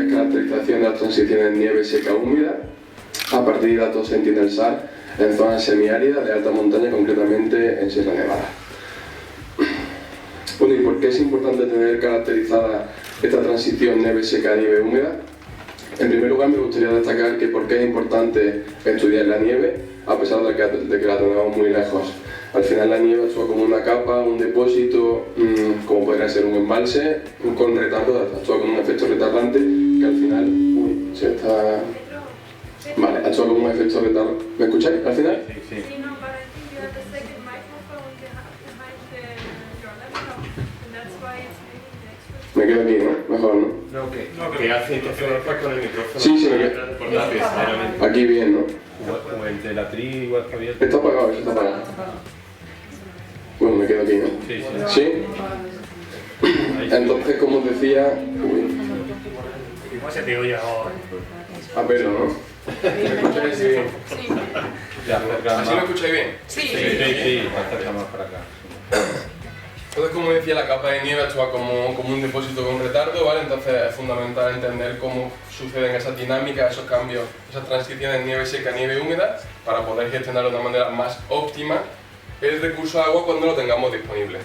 caracterización de las transiciones nieve seca-húmeda a partir de datos Sentinel-SAR en zonas semiáridas de alta montaña, concretamente en Sierra Nevada. Bueno, ¿y por qué es importante tener caracterizada esta transición nieve seca-nieve húmeda? En primer lugar, me gustaría destacar que por qué es importante estudiar la nieve, a pesar de que la tenemos muy lejos. Al final la nieve actúa como una capa, un depósito, como podría ser un embalse, con retardo, actúa con un efecto retardante, que al final... Uy, se está... Vale, actúa como un efecto retardante. ¿Me escucháis al final? Sí. No, but I think you have a second microphone behind your laptop, and that's why it's making the extra... Me quedo aquí, ¿no? Mejor, ¿no? No, que hace interferencia con el micrófono. Sí, me quedo. Aquí bien, ¿no? O el de la tri igual está abierto. Está apagado, está apagado. Bueno, me quedo aquí, ¿no? Sí. Entonces, como os decía... ¿Cómo se te oye ahora? A Pedro, ¿no? ¿Me escucháis bien? Sí. ¿Así lo escucháis bien? Sí. Sí, acercamos para acá. Entonces, como decía, la capa de nieve actúa como un depósito con retardo, ¿vale? Entonces es fundamental entender cómo suceden esas dinámicas, esos cambios, esas transiciones nieve seca, nieve húmeda, para poder gestionar de una manera más óptima el recurso de agua cuando lo tengamos disponible.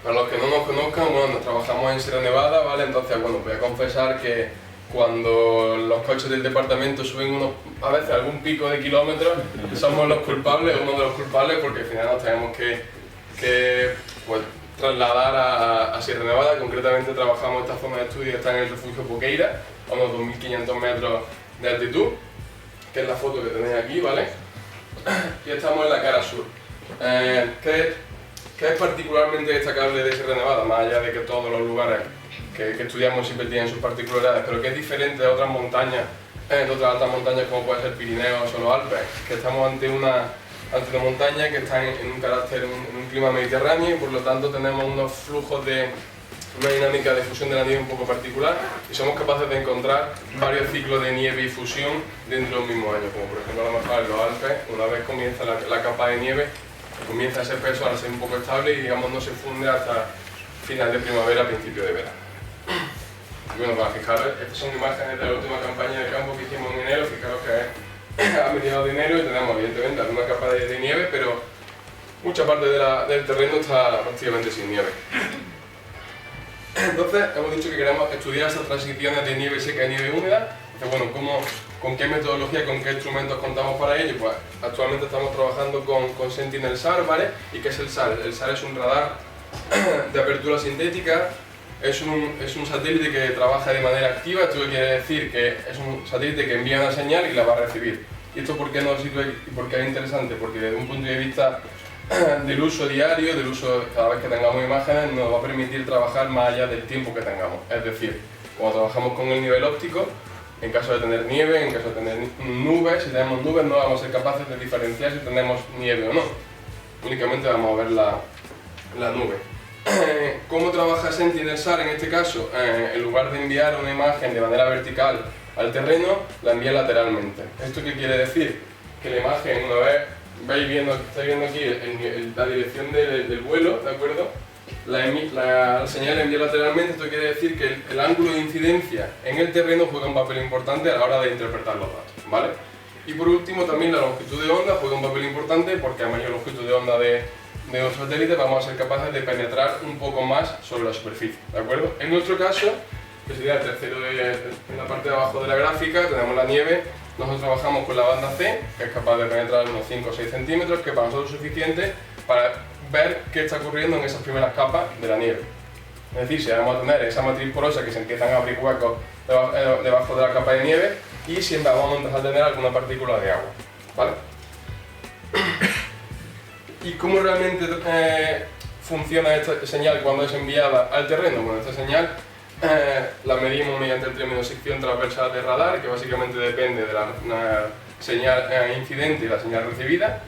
Para los que no nos conozcan, bueno, trabajamos en Sierra Nevada, ¿vale? Entonces, bueno, voy a confesar que cuando los coches del departamento suben a veces algún pico de kilómetros, somos los culpables, uno de los culpables, porque al final nos tenemos que pues, trasladar a Sierra Nevada. Concretamente trabajamos esta zona de estudio, está en el refugio Poqueira, a unos 2.500 metros de altitud, que es la foto que tenéis aquí, ¿vale? Y estamos en la cara sur. ¿Qué es particularmente destacable de Sierra Nevada? Más allá de que todos los lugares que estudiamos siempre tienen sus particularidades, pero que es diferente de otras montañas, de otras altas montañas como puede ser Pirineos o los Alpes, que estamos ante una montaña que está en un carácter, en un clima mediterráneo, y por lo tanto tenemos unos flujos de una dinámica de fusión de la nieve un poco particular, y somos capaces de encontrar varios ciclos de nieve y fusión dentro de un mismo año, como por ejemplo a lo mejor en los Alpes, una vez comienza la capa de nieve, comienza ese peso a ser un poco estable y digamos no se funde hasta final de primavera, principio de verano. Y bueno, para fijaros, estas son imágenes de la última campaña de campo que hicimos en enero. Fijaros que es a mediados de enero y tenemos evidentemente alguna capa de nieve, pero mucha parte del terreno está prácticamente sin nieve. Entonces, hemos dicho que queremos estudiar esas transiciones de nieve seca y nieve húmeda. Entonces, bueno, ¿con qué metodología, con qué instrumentos contamos para ello? Pues actualmente estamos trabajando con Sentinel-SAR, ¿vale? ¿Y qué es el SAR? El SAR es un radar de apertura sintética. Es un satélite que trabaja de manera activa. Esto quiere decir que es un satélite que envía una señal y la va a recibir. ¿Y esto por qué nos sirve y por qué es interesante? Porque desde un punto de vista del uso diario, del uso cada vez que tengamos imágenes, nos va a permitir trabajar más allá del tiempo que tengamos. Es decir, cuando trabajamos con el nivel óptico, en caso de tener nieve, en caso de tener nubes, si tenemos nubes no vamos a ser capaces de diferenciar si tenemos nieve o no. Únicamente vamos a ver la nube. ¿Cómo trabaja Sentinel-SAR en este caso? En lugar de enviar una imagen de manera vertical al terreno, la envía lateralmente. ¿Esto qué quiere decir? Que la imagen, una vez estáis viendo aquí la dirección del vuelo, ¿de acuerdo? La señal la envía lateralmente. Esto quiere decir que el ángulo de incidencia en el terreno juega un papel importante a la hora de interpretar los datos, ¿vale? Y por último también la longitud de onda juega un papel importante, porque a mayor longitud de onda de nuestro satélite vamos a ser capaces de penetrar un poco más sobre la superficie, ¿de acuerdo? En nuestro caso, que sería el tercero en la parte de abajo de la gráfica, tenemos la nieve. Nosotros trabajamos con la banda C, que es capaz de penetrar unos 5 o 6 centímetros, que para nosotros es suficiente para ver qué está ocurriendo en esas primeras capas de la nieve. Es decir, si vamos a tener esa matriz porosa que se empiezan a abrir huecos debajo de la capa de nieve, y siempre vamos a empezar a tener alguna partícula de agua, ¿vale? ¿Y cómo realmente funciona esta señal cuando es enviada al terreno? Bueno, esta señal la medimos mediante el término sección transversal de radar, que básicamente depende de la señal incidente y la señal recibida.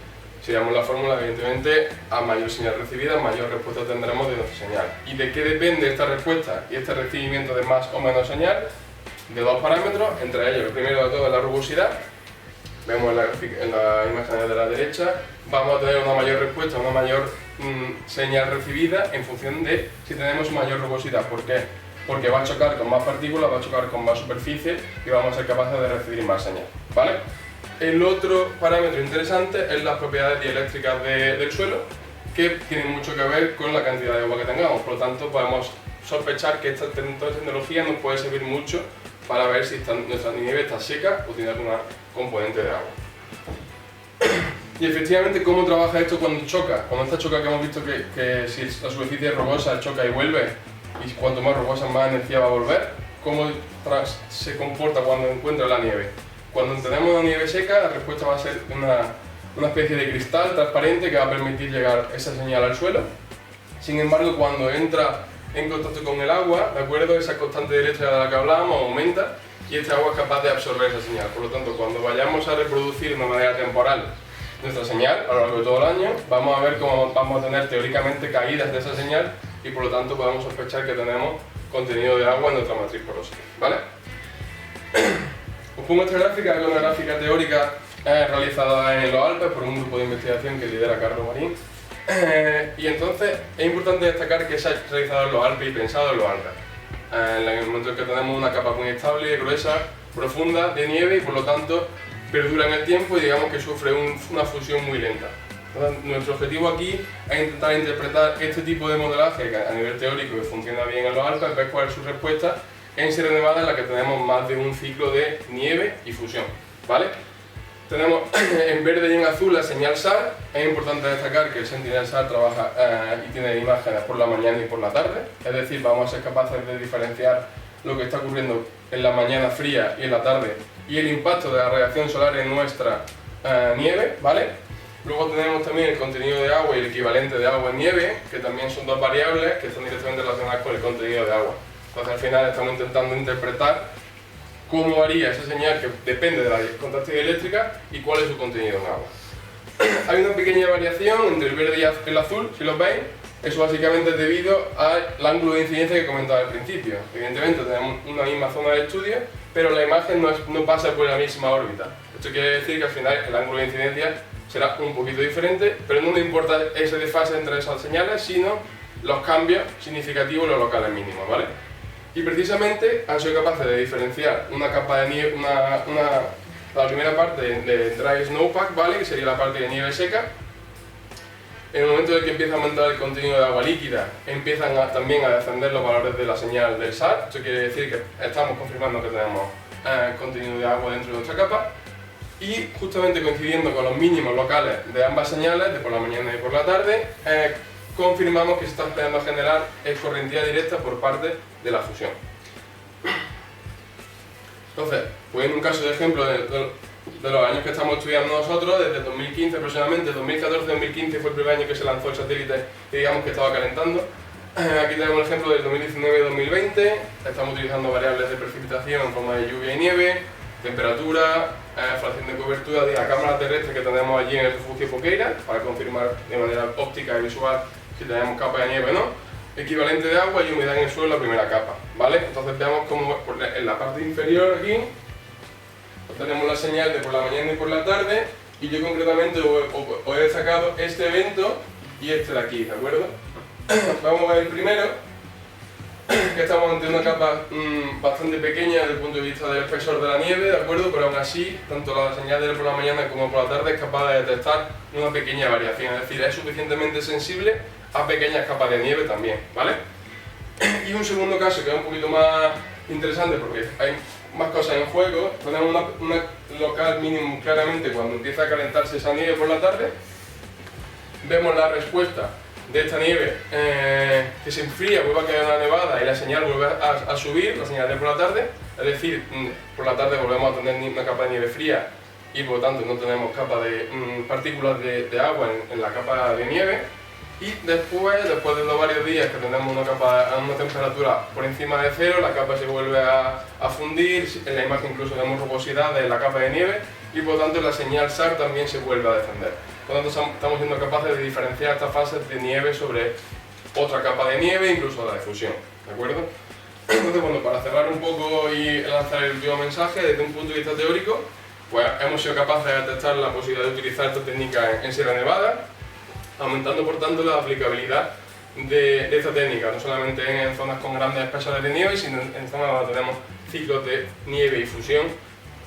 Si damos la fórmula, evidentemente, a mayor señal recibida, mayor respuesta tendremos de nuestra señal. ¿Y de qué depende esta respuesta y este recibimiento de más o menos señal? De dos parámetros, entre ellos el primero de todo es la rugosidad. Vemos en la imagen de la derecha, vamos a tener una mayor respuesta, una mayor señal recibida en función de si tenemos mayor rugosidad. ¿Por qué? porque va a chocar con más partículas, va a chocar con más superficie y vamos a ser capaces de recibir más señal, ¿vale? El otro parámetro interesante es las propiedades dieléctricas del suelo, que tienen mucho que ver con la cantidad de agua que tengamos, por lo tanto podemos sospechar que esta tecnología nos puede servir mucho para ver si nuestra nieve está seca o tiene alguna componente de agua. Y efectivamente, ¿cómo trabaja esto cuando choca? Cuando esta choca, que hemos visto que si la superficie es rugosa choca y vuelve, y cuanto más rugosa más energía va a volver, ¿cómo se comporta cuando encuentra la nieve? Cuando tenemos una nieve seca, la respuesta va a ser una especie de cristal transparente que va a permitir llegar esa señal al suelo. Sin embargo, cuando entra en contacto con el agua, ¿de acuerdo? Esa constante eléctrica de la que hablábamos aumenta y este agua es capaz de absorber esa señal. Por lo tanto, cuando vayamos a reproducir de una manera temporal nuestra señal a lo largo de todo el año, vamos a ver cómo vamos a tener teóricamente caídas de esa señal y por lo tanto podemos sospechar que tenemos contenido de agua en nuestra matriz porosa, ¿vale? Os pongo esta gráfica, que es una gráfica teórica realizada en los Alpes por un grupo de investigación que lidera Carlos Marín. Y entonces es importante destacar que se ha realizado en los Alpes y pensado en los Alpes. En el momento en que tenemos una capa muy estable, gruesa, profunda de nieve y por lo tanto perdura en el tiempo y digamos que sufre una fusión muy lenta. Entonces, nuestro objetivo aquí es intentar interpretar este tipo de modelaje que a nivel teórico que funciona bien en los Alpes, ver cuál es su respuesta en Sierra Nevada, en la que tenemos más de un ciclo de nieve y fusión, ¿vale? Tenemos en verde y en azul la señal SAR. Es importante destacar que el Sentinel SAR trabaja y tiene imágenes por la mañana y por la tarde, es decir, vamos a ser capaces de diferenciar lo que está ocurriendo en la mañana fría y en la tarde y el impacto de la radiación solar en nuestra nieve, ¿vale? Luego tenemos también el contenido de agua y el equivalente de agua en nieve, que también son dos variables que están directamente relacionadas con el contenido de agua. Entonces al final estamos intentando interpretar cómo varía esa señal que depende de la conductividad eléctrica y cuál es su contenido en agua. Hay una pequeña variación entre el verde y el azul, si lo veis. Eso básicamente es debido al ángulo de incidencia que comentaba al principio. Evidentemente tenemos una misma zona de estudio, pero la imagen no pasa por la misma órbita. Esto quiere decir que al final el ángulo de incidencia será un poquito diferente, pero no nos importa ese desfase entre esas señales, sino los cambios significativos, los locales mínimos, ¿vale? Y precisamente han sido capaces de diferenciar una capa de nieve, la primera parte de dry snowpack, ¿vale? Que sería la parte de nieve seca. En el momento en el que empieza a aumentar el contenido de agua líquida, empiezan también a descender los valores de la señal del SAR. Esto quiere decir que estamos confirmando que tenemos contenido de agua dentro de nuestra capa. Y justamente coincidiendo con los mínimos locales de ambas señales, de por la mañana y por la tarde, confirmamos que se está empezando a generar correntía directa por parte de la fusión. Entonces, pues en un caso de ejemplo de los años que estamos estudiando nosotros, desde 2015 aproximadamente, 2014-2015 fue el primer año que se lanzó el satélite y digamos que estaba calentando. Aquí tenemos el ejemplo del 2019-2020, estamos utilizando variables de precipitación en forma de lluvia y nieve, temperatura, fracción de cobertura de la cámara terrestre que tenemos allí en el refugio Foqueira, para confirmar de manera óptica y visual si tenemos capa de nieve o no, equivalente de agua y humedad en el suelo en la primera capa, ¿vale? Entonces veamos cómo en la parte inferior aquí tenemos la señal de por la mañana y por la tarde, y yo concretamente os he destacado este evento y este de aquí, ¿de acuerdo? Vamos a ver el primero, que estamos ante una capa bastante pequeña desde el punto de vista del espesor de la nieve, ¿de acuerdo? Pero aún así, tanto la señal de por la mañana como por la tarde es capaz de detectar una pequeña variación, es decir, es suficientemente sensible a pequeñas capas de nieve también, ¿vale? Y un segundo caso que es un poquito más interesante porque hay más cosas en juego. Tenemos una local mínimo claramente cuando empieza a calentarse esa nieve por la tarde. Vemos la respuesta de esta nieve que se enfría, vuelve a caer una nevada y la señal vuelve a subir, la señal de por la tarde, es decir, por la tarde volvemos a tener una capa de nieve fría y por lo tanto no tenemos capa de partículas de agua en la capa de nieve. Y después de los varios días que tenemos una capa a una temperatura por encima de cero, la capa se vuelve a fundir, en la imagen incluso vemos rugosidad de la capa de nieve y por lo tanto la señal SAR también se vuelve a defender. Por lo tanto estamos siendo capaces de diferenciar estas fases de nieve sobre otra capa de nieve, incluso la de fusión, ¿de acuerdo? Entonces, bueno, para cerrar un poco y lanzar el último mensaje, desde un punto de vista teórico, pues hemos sido capaces de detectar la posibilidad de utilizar esta técnica en Sierra Nevada, aumentando por tanto la aplicabilidad de esta técnica, no solamente en zonas con grandes espesores de nieve, sino en zonas donde tenemos ciclos de nieve y fusión,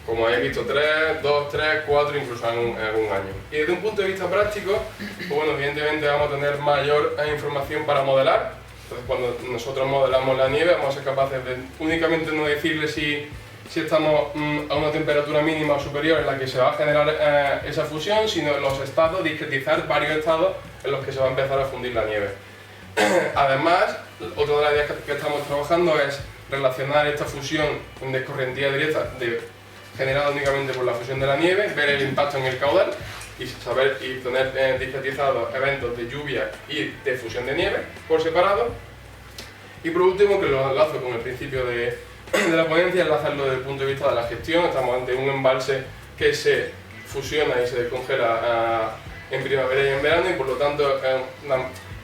como habéis visto, 3, 2, 3, 4, incluso en algún año. Y desde un punto de vista práctico, pues bueno, evidentemente vamos a tener mayor información para modelar. Entonces, cuando nosotros modelamos la nieve, vamos a ser capaces de únicamente no decirle si estamos a una temperatura mínima o superior en la que se va a generar esa fusión, sino en los estados, discretizar varios estados en los que se va a empezar a fundir la nieve. Además, otra de las ideas que estamos trabajando es relacionar esta fusión de escorrentía directa generada únicamente por la fusión de la nieve, ver el impacto en el caudal y saber y tener discretizados eventos de lluvia y de fusión de nieve por separado. Y por último, que lo enlazo con el principio de la ponencia, enlazarlo desde el punto de vista de la gestión. Estamos ante un embalse que se fusiona y se descongela en primavera y en verano, y por lo tanto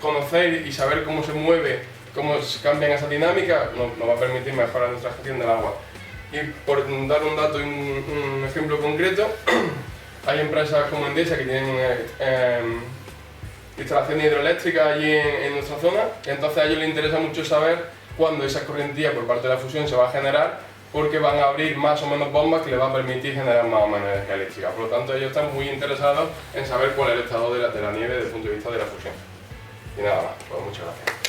conocer y saber cómo se mueve, cómo cambian esa dinámica, nos va a permitir mejorar nuestra gestión del agua. Y por dar un dato y un ejemplo concreto, hay empresas como Endesa que tienen instalaciones hidroeléctricas allí en nuestra zona, y entonces a ellos les interesa mucho saber cuándo esa escorrentía por parte de la fusión se va a generar, porque van a abrir más o menos bombas que les va a permitir generar más o menos energía eléctrica. Por lo tanto, ellos están muy interesados en saber cuál es el estado de la nieve desde el punto de vista de la fusión. Y nada más, pues muchas gracias.